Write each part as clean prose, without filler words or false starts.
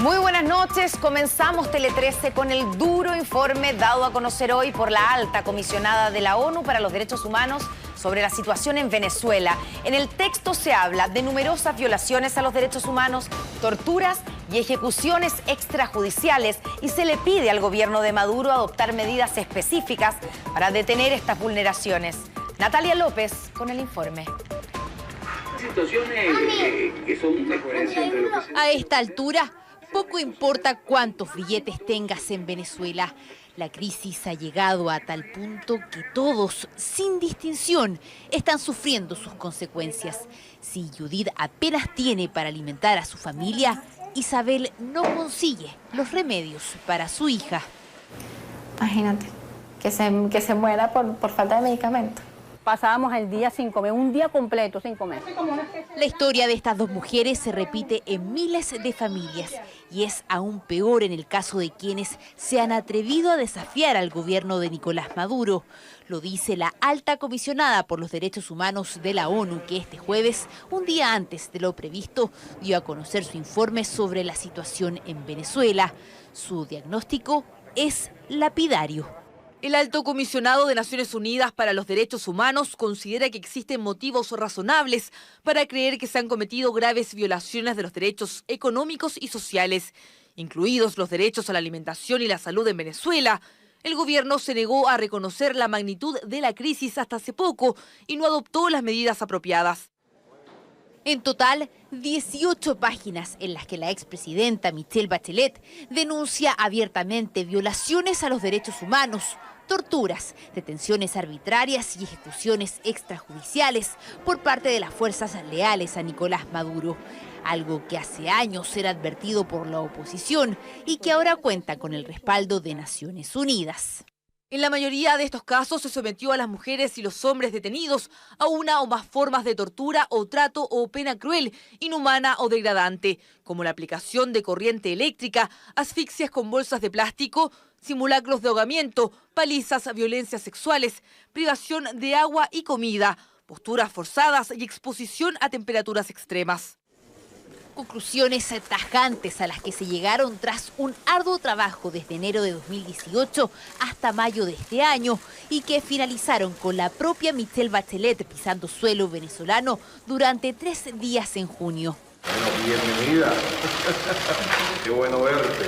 Muy buenas noches, comenzamos Tele 13 con el duro informe dado a conocer hoy por la alta comisionada de la ONU para los Derechos Humanos sobre la situación en Venezuela. En el texto se habla de numerosas violaciones a los derechos humanos, torturas y ejecuciones extrajudiciales y se le pide al gobierno de Maduro adoptar medidas específicas para detener estas vulneraciones. Natalia López con el informe. Situaciones que son de coherencia entre lo que se... A esta altura, poco importa cuántos billetes tengas en Venezuela. La crisis ha llegado a tal punto que todos, sin distinción, están sufriendo sus consecuencias. Si Judith apenas tiene para alimentar a su familia, Isabel no consigue los remedios para su hija. Imagínate, que se muera por falta de medicamento. Pasábamos el día sin comer, un día completo sin comer. La historia de estas dos mujeres se repite en miles de familias y es aún peor en el caso de quienes se han atrevido a desafiar al gobierno de Nicolás Maduro. Lo dice la alta comisionada por los derechos humanos de la ONU, que este jueves, un día antes de lo previsto, dio a conocer su informe sobre la situación en Venezuela. Su diagnóstico es lapidario. El alto comisionado de Naciones Unidas para los Derechos Humanos considera que existen motivos razonables para creer que se han cometido graves violaciones de los derechos económicos y sociales, incluidos los derechos a la alimentación y la salud en Venezuela. El gobierno se negó a reconocer la magnitud de la crisis hasta hace poco y no adoptó las medidas apropiadas. En total, 18 páginas en las que la expresidenta Michelle Bachelet denuncia abiertamente violaciones a los derechos humanos, torturas, detenciones arbitrarias y ejecuciones extrajudiciales por parte de las fuerzas leales a Nicolás Maduro. Algo que hace años era advertido por la oposición y que ahora cuenta con el respaldo de Naciones Unidas. En la mayoría de estos casos se sometió a las mujeres y los hombres detenidos a una o más formas de tortura o trato o pena cruel, inhumana o degradante, como la aplicación de corriente eléctrica, asfixias con bolsas de plástico, simulacros de ahogamiento, palizas, violencias sexuales, privación de agua y comida, posturas forzadas y exposición a temperaturas extremas. Conclusiones tajantes a las que se llegaron tras un arduo trabajo desde enero de 2018 hasta mayo de este año y que finalizaron con la propia Michelle Bachelet pisando suelo venezolano durante 3 días en junio. Bueno, bienvenida. Qué bueno verte.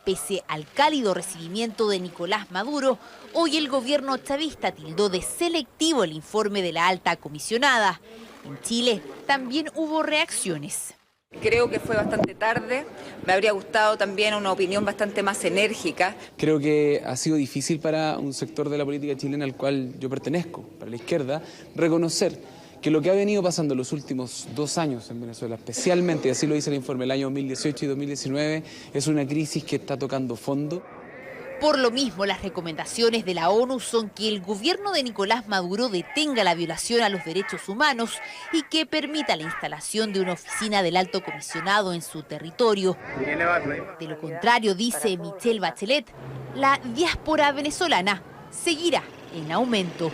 Pese al cálido recibimiento de Nicolás Maduro, hoy el gobierno chavista tildó de selectivo el informe de la alta comisionada. En Chile también hubo reacciones. Creo que fue bastante tarde, me habría gustado también una opinión bastante más enérgica. Creo que ha sido difícil para un sector de la política chilena al cual yo pertenezco, para la izquierda, reconocer que lo que ha venido pasando los últimos 2 años en Venezuela, especialmente, así lo dice el informe, el año 2018 y 2019, es una crisis que está tocando fondo. Por lo mismo, las recomendaciones de la ONU son que el gobierno de Nicolás Maduro detenga la violación a los derechos humanos y que permita la instalación de una oficina del alto comisionado en su territorio. De lo contrario, dice Michelle Bachelet, la diáspora venezolana seguirá en aumento.